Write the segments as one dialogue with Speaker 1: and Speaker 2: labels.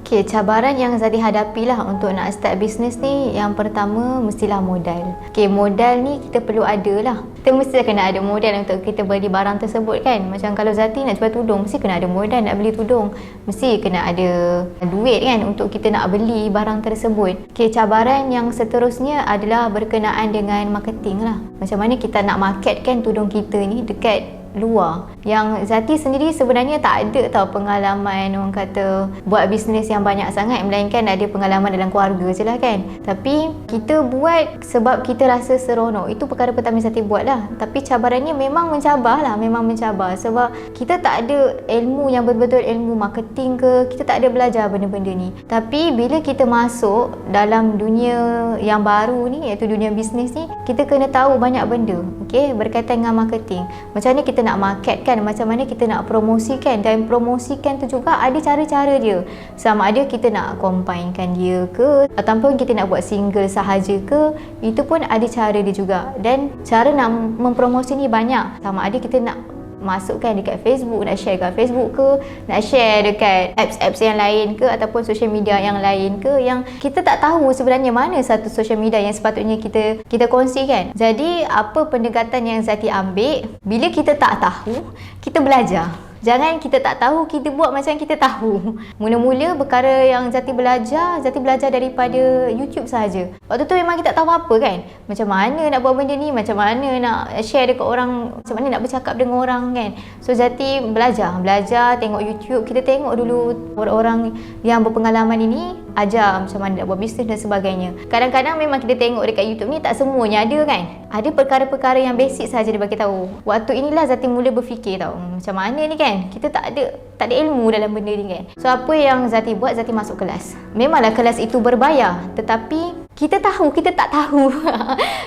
Speaker 1: Okey, cabaran yang Zati hadapilah untuk nak start bisnes ni, yang pertama mestilah modal. Okey, modal ni kita perlu ada lah. Kita mesti kena ada modal untuk kita beli barang tersebut kan. Macam kalau Zati nak jual tudung, mesti kena ada modal nak beli tudung. Mesti kena ada duit kan untuk kita nak beli barang tersebut. Okey, cabaran yang seterusnya adalah berkenaan dengan marketing lah. Macam mana kita nak marketkan tudung kita ni dekat luar. Yang Zati sendiri sebenarnya tak ada tau pengalaman orang kata buat bisnes yang banyak sangat, melainkan ada pengalaman dalam keluarga je lah kan. Tapi kita buat sebab kita rasa seronok. Itu perkara pertama Zati buat lah. Tapi cabarannya memang mencabar lah, memang mencabar sebab kita tak ada ilmu yang betul-betul ilmu marketing ke, kita tak ada belajar benda-benda ni. Tapi bila kita masuk dalam dunia yang baru ni, iaitu dunia bisnes ni, kita kena tahu banyak benda, okay, berkaitan dengan marketing. Macam mana kita nak marketkan, macam mana kita nak promosikan, dan promosikan tu juga ada cara-cara dia. Sama ada kita nak combinekan dia ke, ataupun kita nak buat single sahaja ke, itu pun ada cara dia juga. Dan cara nak mempromosi ni banyak. Sama ada kita nak masukkan dekat Facebook, nak share kat Facebook ke, nak share dekat apps-apps yang lain ke, ataupun social media yang lain ke, yang kita tak tahu sebenarnya mana satu social media yang sepatutnya kita kongsikan. Jadi apa pendekatan yang Zati ambil, bila kita tak tahu, kita belajar. Jangan kita tak tahu, kita buat macam kita tahu. Mula-mula perkara yang Zati belajar daripada YouTube sahaja. Waktu tu memang kita tak tahu apa kan. Macam mana nak buat benda ni, macam mana nak share dekat orang, macam mana nak bercakap dengan orang kan. So Zati belajar tengok YouTube. Kita tengok dulu orang-orang yang berpengalaman ini ajar macam mana nak buat bisnes dan sebagainya. Kadang-kadang memang kita tengok dekat YouTube ni tak semuanya ada kan. Ada perkara-perkara yang basic sahaja dia bagi tahu. Waktu inilah Zati mula berfikir tau, macam mana ni kan, kita tak ada ilmu dalam benda ni kan. So apa yang Zati buat, Zati masuk kelas. Memanglah kelas itu berbayar, tetapi kita tahu, kita tak tahu.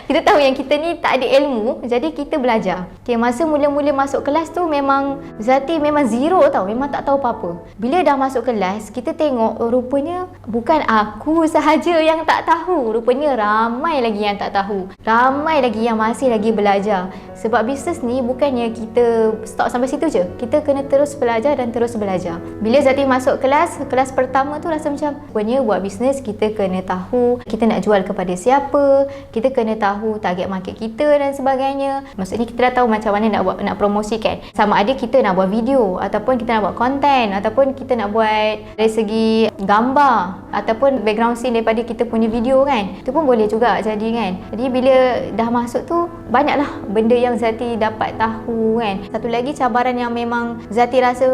Speaker 1: Kita tahu yang kita ni tak ada ilmu, jadi kita belajar. Okay, masa mula-mula masuk kelas tu memang Zati memang zero tau, memang tak tahu apa-apa. Bila dah masuk kelas, kita tengok rupanya bukan aku sahaja yang tak tahu. Rupanya ramai lagi yang tak tahu. Ramai lagi yang masih lagi belajar. Sebab bisnes ni bukannya kita stop sampai situ je. Kita kena terus belajar dan terus belajar. Bila Zati masuk kelas pertama tu rasa macam, rupanya buat bisnes kita kena tahu kita nak jual kepada siapa, kita kena tahu target market kita dan sebagainya. Maksudnya kita dah tahu macam mana nak promosikan. Sama ada kita nak buat video, ataupun kita nak buat konten, ataupun kita nak buat dari segi gambar, ataupun background scene daripada kita punya video kan. Itu pun boleh juga jadi kan. Jadi bila dah masuk tu, banyaklah benda yang Zati dapat tahu kan. Satu lagi cabaran yang memang Zati rasa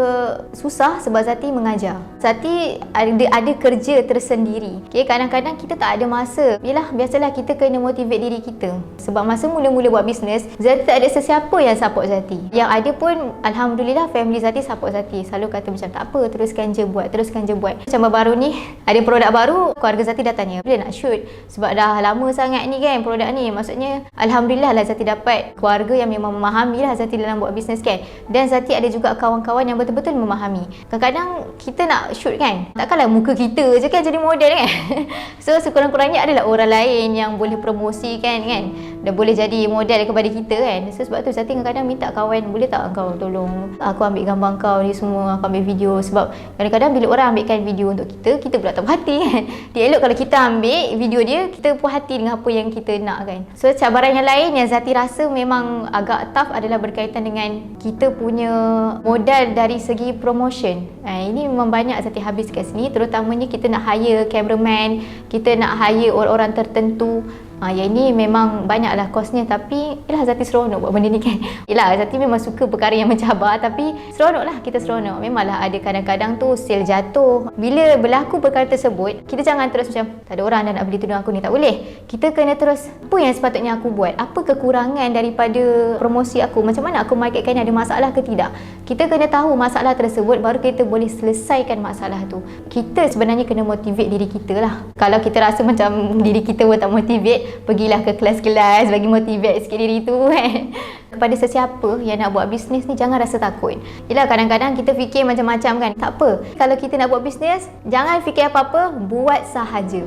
Speaker 1: susah sebab Zati mengajar. Zati ada kerja tersendiri. Okay, kadang-kadang kita tak ada masa. Yalah, biasalah kita kena motivate diri kita. Sebab masa mula-mula buat bisnes, Zati tak ada sesiapa yang support Zati. Yang ada pun alhamdulillah family Zati support Zati. Selalu kata macam tak apa, teruskan je buat. Macam baru ni ada produk baru, keluarga Zati dah tanya bila nak shoot. Sebab dah lama sangat ni kan produk ni. Maksudnya alhamdulillah lah Zati dapat keluarga yang memang memahami lah Zati dalam buat bisnes kan. Dan Zati ada juga kawan-kawan yang betul-betul memahami. Kadang-kadang kita nak shoot kan, takkanlah muka kita je kan jadi model kan. So sekurang-kurangnya adalah orang lain yang boleh promosikan kan, dan boleh jadi model kepada kita kan. So sebab tu Zati kadang-kadang minta kawan, boleh tak kau tolong aku ambil gambar kau ni semua, aku ambil video. Sebab kadang-kadang bila orang ambilkan video untuk kita pula tak puas hati kan. Dia elok kalau kita ambil video dia, kita puas hati dengan apa yang kita nak kan. So cabaran yang lain yang Zati rasa memang agak tough adalah berkaitan dengan kita punya modal dari segi promotion. Ini memang banyak Zati habis kat sini, terutamanya kita nak hire cameraman, kita nak hire orang-orang tertentu. Yang ini memang banyaklah kosnya, tapi yelah Zati seronok buat benda ni kan. Yelah Zati memang suka perkara yang mencabar, tapi seronok lah, kita seronok. Memanglah ada kadang-kadang tu sale jatuh. Bila berlaku perkara tersebut, kita jangan terus macam tak ada orang dah nak beli tudung aku ni, tak boleh. Kita kena terus, apa yang sepatutnya aku buat, apa kekurangan daripada promosi aku, macam mana aku marketkan, ada masalah ke tidak. Kita kena tahu masalah tersebut, baru kita boleh selesaikan masalah tu. Kita sebenarnya kena motivate diri kita lah. Kalau kita rasa macam diri kita pun tak motivate, pergilah ke kelas-kelas bagi motivate sikit diri tu kan. Kepada sesiapa yang nak buat bisnes ni, jangan rasa takut. Yelah kadang-kadang kita fikir macam-macam kan. Tak apa, kalau kita nak buat bisnes, jangan fikir apa-apa, buat sahaja.